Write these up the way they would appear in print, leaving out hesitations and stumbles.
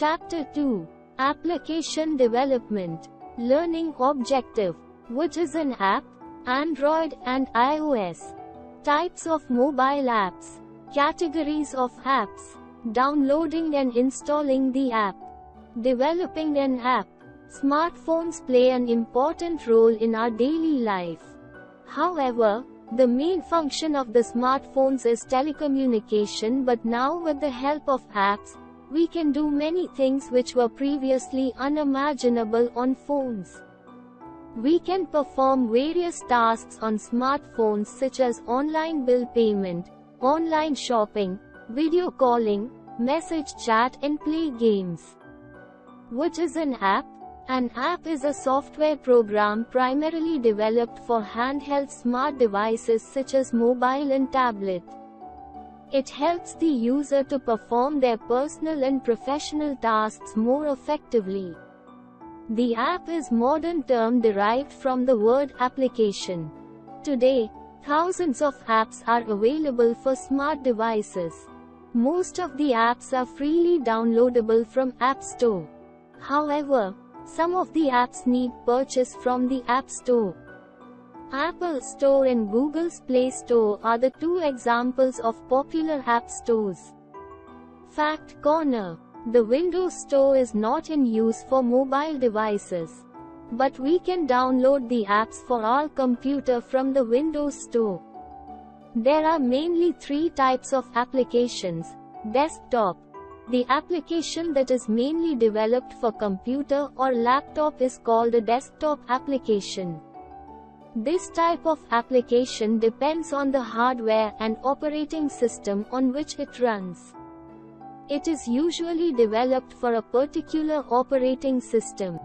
Chapter 2. Application Development. Learning Objective. What is an app? Android and iOS. Types of mobile apps. Categories of apps. Downloading and installing the app. Developing an app. Smartphones play an important role in our daily life. However, the main function of the smartphones is telecommunication, but now with the help of apps, we can do many things which were previously unimaginable on phones. We can perform various tasks on smartphones such as online bill payment, online shopping, video calling, message chat and play games. What is an app? An app is a software program primarily developed for handheld smart devices such as mobile and tablet. It helps the user to perform their personal and professional tasks more effectively. The app is a modern term derived from the word application. Today, thousands of apps are available for smart devices. Most of the apps are freely downloadable from App Store. However, some of the apps need purchase from the App Store. Apple Store and Google's Play Store are the two examples of popular app stores. Fact Corner. The Windows Store is not in use for mobile devices. But we can download the apps for our computer from the Windows Store. There are mainly three types of applications. Desktop. The application that is mainly developed for computer or laptop is called a desktop application. This type of application depends on the hardware and operating system on which it runs. It is usually developed for a particular operating system.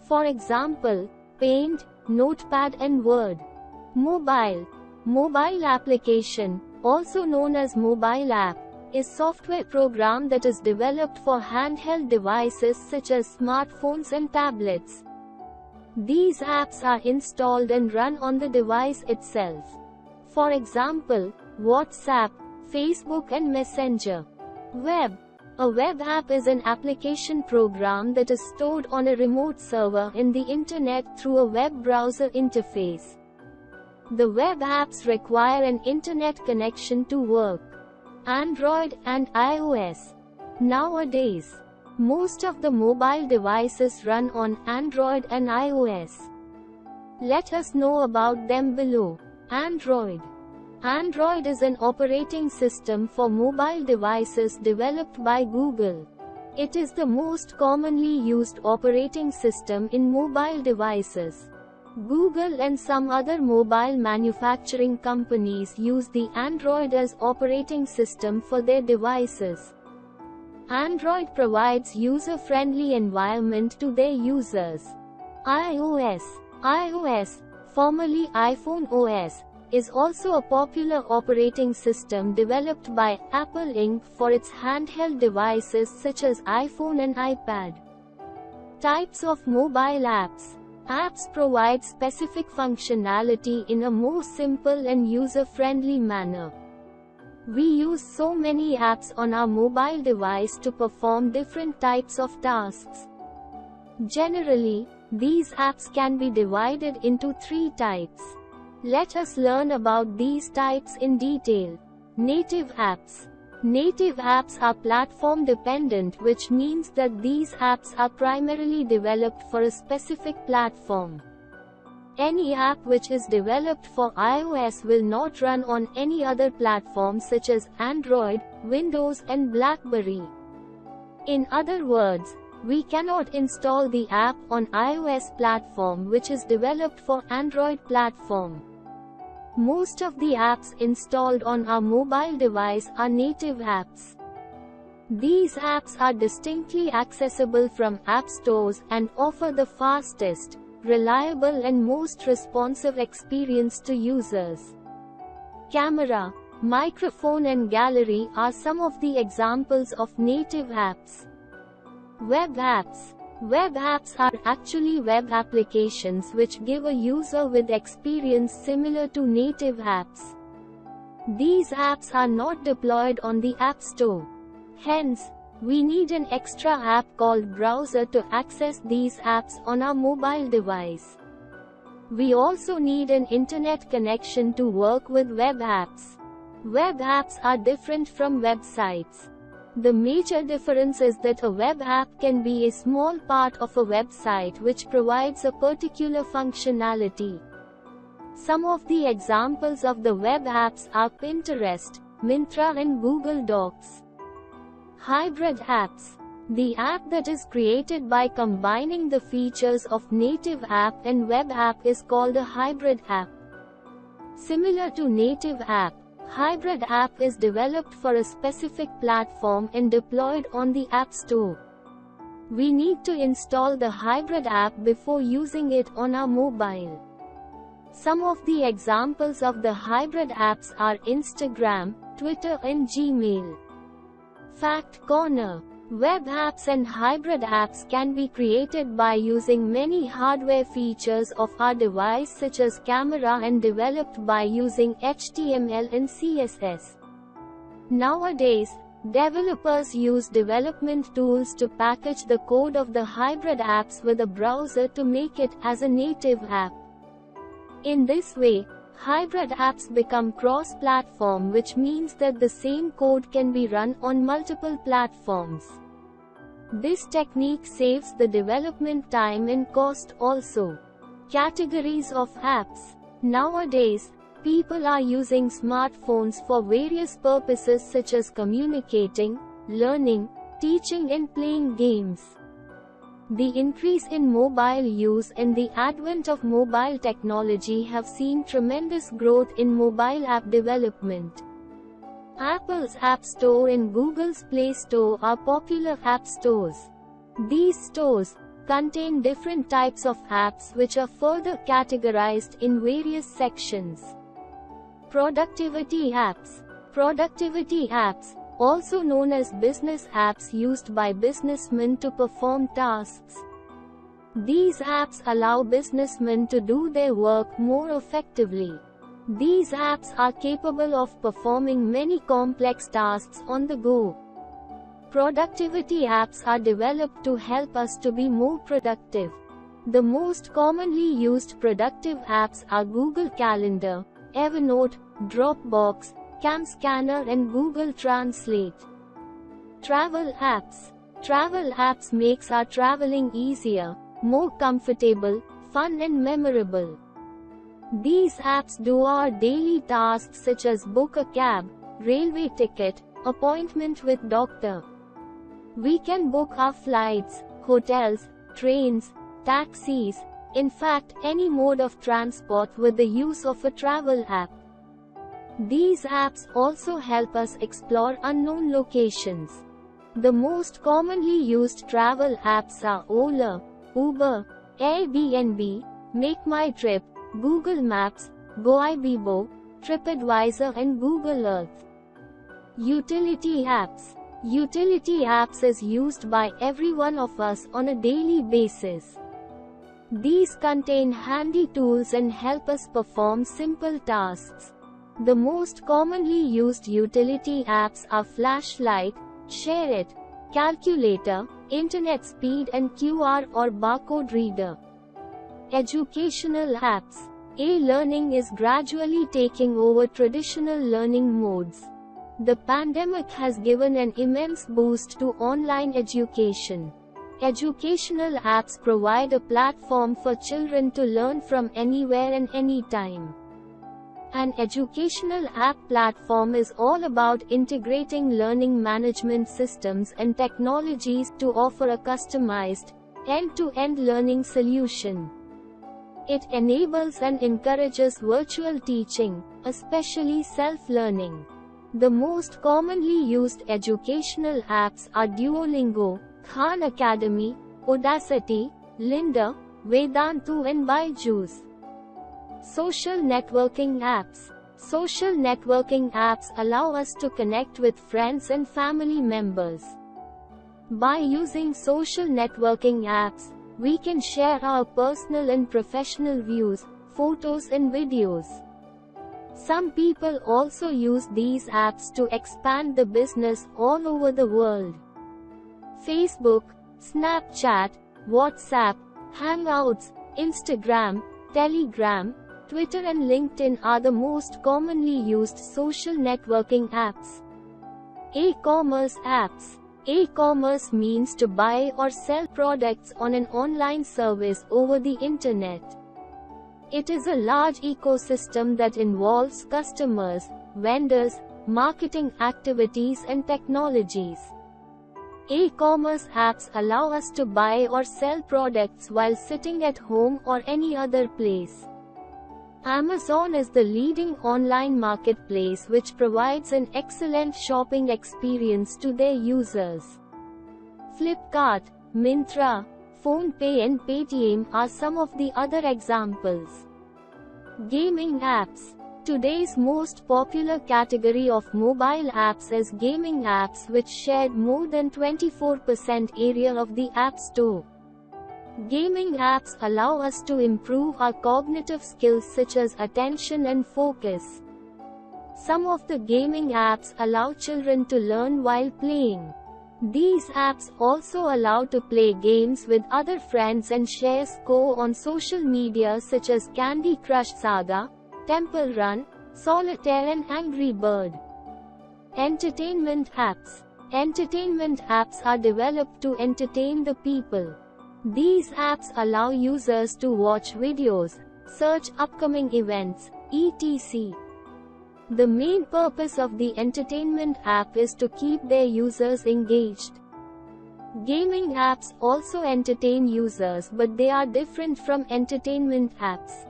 For example, Paint, Notepad and Word. Mobile. Mobile application, also known as mobile app, is software program that is developed for handheld devices such as smartphones and tablets. These apps are installed and run on the device itself. For example, WhatsApp, Facebook and Messenger. Web. A web app is an application program that is stored on a remote server in the internet through a web browser interface. The web apps require an internet connection to work. Android and iOS. Nowadays, most of the mobile devices run on Android and iOS. Let us know about them below. Android. Android is an operating system for mobile devices developed by Google. It is the most commonly used operating system in mobile devices. Google and some other mobile manufacturing companies use the Android as operating system for their devices. Android provides user-friendly environment to their users. iOS, formerly iPhone OS, is also a popular operating system developed by Apple Inc. for its handheld devices such as iPhone and iPad. Types of mobile apps. Apps provide specific functionality in a more simple and user-friendly manner. We use so many apps on our mobile device to perform different types of tasks. Generally, these apps can be divided into three types. Let us learn about these types in detail. Native apps. Native apps are platform dependent, which means that these apps are primarily developed for a specific platform. Any app which is developed for iOS will not run on any other platform such as Android, Windows and BlackBerry. In other words, we cannot install the app on iOS platform which is developed for Android platform. Most of the apps installed on our mobile device are native apps. These apps are distinctly accessible from app stores and offer the fastest, reliable and most responsive experience to users. Camera, microphone and gallery are some of the examples of native apps. Web apps. Web apps are actually web applications which give a user with experience similar to native apps. These apps are not deployed on the App Store. Hence, We need an extra app called browser to access these apps on our mobile device. We also need an internet connection to work with web apps. Web apps are different from websites. The major difference is that a web app can be a small part of a website which provides a particular functionality. Some of the examples of the web apps are Pinterest, Myntra and Google Docs. Hybrid apps. The app that is created by combining the features of native app and web app is called a hybrid app. Similar to native app, hybrid app is developed for a specific platform and deployed on the App Store. We need to install the hybrid app before using it on our mobile. Some of the examples of the hybrid apps are Instagram, Twitter and Gmail. Fact Corner. Web apps and hybrid apps can be created by using many hardware features of our device such as camera and developed by using HTML and CSS. Nowadays, developers use development tools to package the code of the hybrid apps with a browser to make it as a native app. In this way, hybrid apps become cross-platform, which means that the same code can be run on multiple platforms. This technique saves the development time and cost also. Categories of apps. Nowadays, people are using smartphones for various purposes such as communicating, learning, teaching and playing games. The increase in mobile use and the advent of mobile technology have seen tremendous growth in mobile app development. Apple's App Store and Google's Play Store are popular app stores. These stores contain different types of apps which are further categorized in various sections. Productivity apps. Productivity apps, also known as business apps, used by businessmen to perform tasks. These apps allow businessmen to do their work more effectively. These apps are capable of performing many complex tasks on the go. Productivity apps are developed to help us to be more productive. The most commonly used productive apps are Google Calendar, Evernote, Dropbox, CamScanner and Google Translate. Travel apps. Travel apps makes our traveling easier, more comfortable, fun and memorable. These apps do our daily tasks such as book a cab, railway ticket, appointment with doctor. We can book our flights, hotels, trains, taxis, in fact any mode of transport with the use of a travel app. These apps also help us explore unknown locations. The most commonly used travel apps are Ola, Uber, Airbnb, Make My Trip, Google Maps, Goibibo, TripAdvisor and Google Earth. Utility apps. Utility apps is used by every one of us on a daily basis. These contain handy tools and help us perform simple tasks. The most commonly used utility apps are Flashlight, ShareIt, Calculator, Internet Speed and QR or barcode reader. Educational apps. E-learning is gradually taking over traditional learning modes. The pandemic has given an immense boost to online education. Educational apps provide a platform for children to learn from anywhere and anytime. An educational app platform is all about integrating learning management systems and technologies to offer a customized, end-to-end learning solution. It enables and encourages virtual teaching, especially self-learning. The most commonly used educational apps are Duolingo, Khan Academy, Udacity, Lynda, Vedantu and Byju's. Social networking apps. Social networking apps allow us to connect with friends and family members. By using social networking apps, we can share our personal and professional views, photos and videos. Some people also use these apps to expand the business all over the world. Facebook, Snapchat, WhatsApp, Hangouts, Instagram, Telegram, Twitter and LinkedIn are the most commonly used social networking apps. E-commerce apps. E-commerce means to buy or sell products on an online service over the internet. It is a large ecosystem that involves customers, vendors, marketing activities and technologies. E-commerce apps allow us to buy or sell products while sitting at home or any other place. Amazon is the leading online marketplace which provides an excellent shopping experience to their users. Flipkart, Myntra, PhonePe and Paytm are some of the other examples. Gaming apps. Today's most popular category of mobile apps is gaming apps, which shared more than 24% area of the App Store. Gaming apps allow us to improve our cognitive skills such as attention and focus. Some of the gaming apps allow children to learn while playing. These apps also allow to play games with other friends and share score on social media such as Candy Crush Saga, Temple Run, Solitaire and Angry Bird. Entertainment apps. Entertainment apps are developed to entertain the people. These apps allow users to watch videos, search upcoming events, etc. The main purpose of the entertainment app is to keep their users engaged. Gaming apps also entertain users, but they are different from entertainment apps.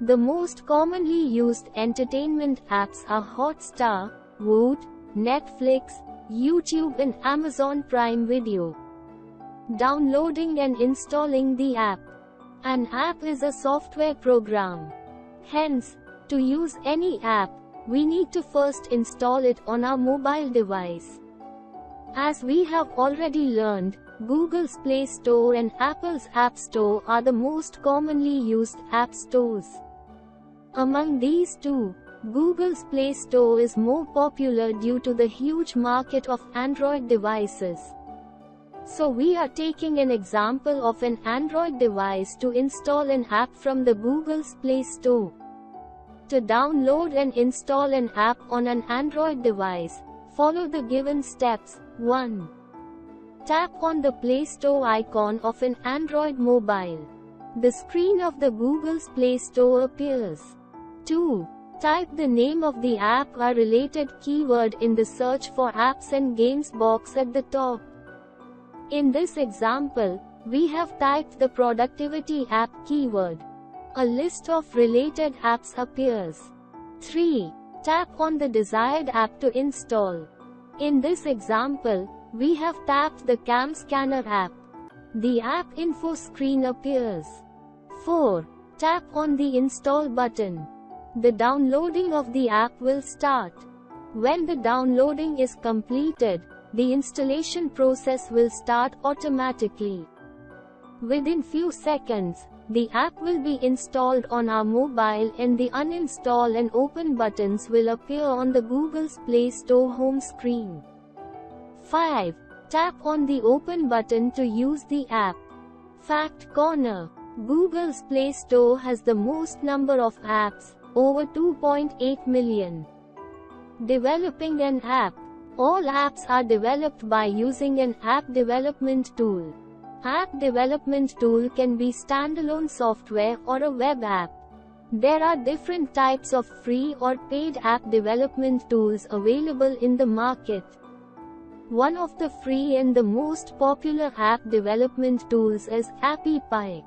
The most commonly used entertainment apps are Hotstar, Voot, Netflix, YouTube and Amazon Prime Video. Downloading and installing the app. An app is a software program. Hence, to use any app, we need to first install it on our mobile device. As we have already learned, Google's Play Store and Apple's App Store are the most commonly used app stores. Among these two, Google's Play Store is more popular due to the huge market of Android devices. So we are taking an example of an Android device to install an app from the Google's Play Store. To download and install an app on an Android device, follow the given steps. 1. Tap on the Play Store icon of an Android mobile. The screen of the Google's Play Store appears. 2. Type the name of the app or related keyword in the Search for Apps and Games box at the top. In this example, we have typed the Productivity app keyword. A list of related apps appears. 3. Tap on the desired app to install. In this example, we have tapped the Cam Scanner app. The app info screen appears. 4. Tap on the Install button. The downloading of the app will start. When the downloading is completed, the installation process will start automatically. Within few seconds, the app will be installed on our mobile and the uninstall and open buttons will appear on the Google's Play Store home screen. 5. Tap on the open button to use the app. Fact Corner. Google's Play Store has the most number of apps, over 2.8 million. Developing an app. All apps are developed by using an app development tool. App development tool can be standalone software or a web app. There are different types of free or paid app development tools available in the market. One of the free and the most popular app development tools is AppyPie.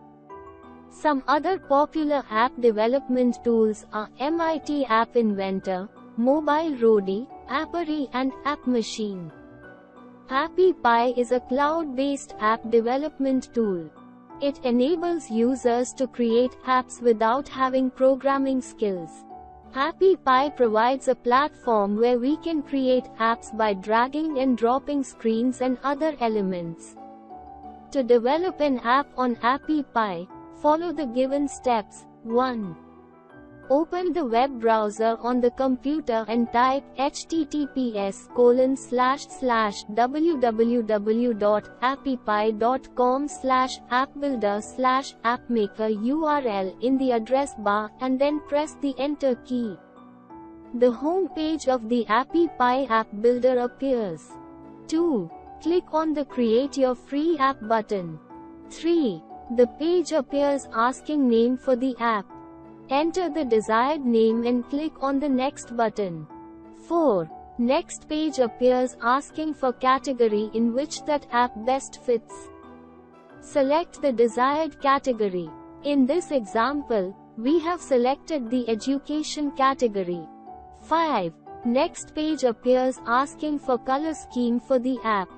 Some other popular app development tools are MIT App Inventor, Mobile Roadie, Appery and App Machine. AppyPie is a cloud-based app development tool. It enables users to create apps without having programming skills. AppyPie provides a platform where we can create apps by dragging and dropping screens and other elements. To develop an app on AppyPie, follow the given steps. 1. Open the web browser on the computer and type https://www.appypie.com/appbuilder/appmaker URL in the address bar and then press the Enter key. The home page of the AppyPie app builder appears. 2. Click on the Create Your Free App button. 3. The page appears asking name for the app. Enter the desired name and click on the Next button. 4. Next page appears asking for category in which that app best fits. Select the desired category. In this example, we have selected the education category. 5. Next page appears asking for color scheme for the app.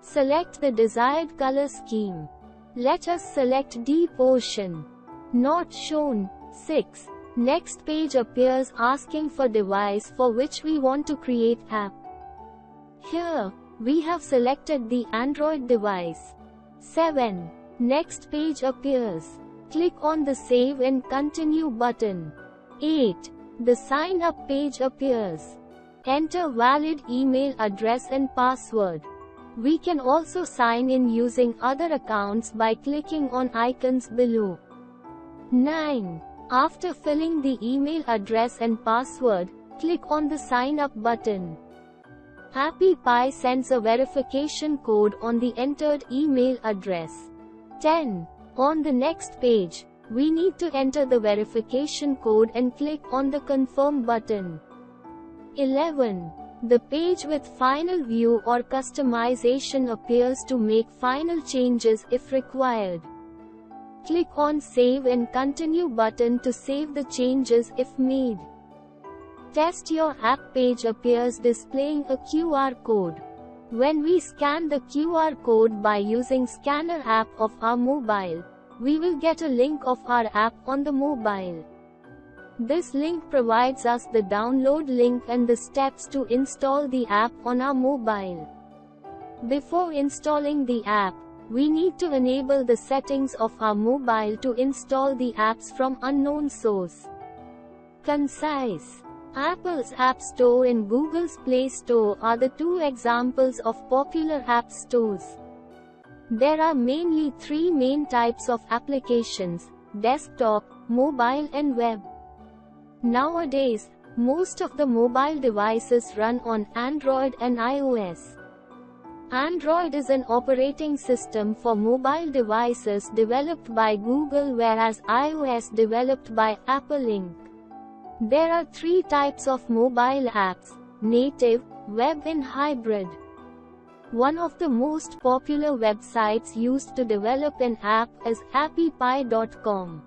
Select the desired color scheme. Let us select Deep Ocean. Not shown. 6. Next page appears asking for device for which we want to create app. Here, we have selected the Android device. 7. Next page appears. Click on the Save and Continue button. 8. The Sign Up page appears. Enter valid email address and password. We can also sign in using other accounts by clicking on icons below. 9. After filling the email address and password, click on the Sign Up button. AppyPie sends a verification code on the entered email address. 10. On the next page, we need to enter the verification code and click on the Confirm button. 11. The page with final view or customization appears to make final changes if required. Click on Save and Continue button to save the changes if made. Test Your App page appears displaying a QR code. When we scan the QR code by using Scanner app of our mobile, we will get a link of our app on the mobile. This link provides us the download link and the steps to install the app on our mobile. Before installing the app, we need to enable the settings of our mobile to install the apps from unknown source. Concise. Apple's App Store and Google's Play Store are the two examples of popular app stores. There are mainly three main types of applications: desktop, mobile and web. Nowadays, most of the mobile devices run on Android and iOS. Android is an operating system for mobile devices developed by Google, whereas iOS developed by Apple Inc. There are three types of mobile apps: native, web and hybrid. One of the most popular websites used to develop an app is appypie.com.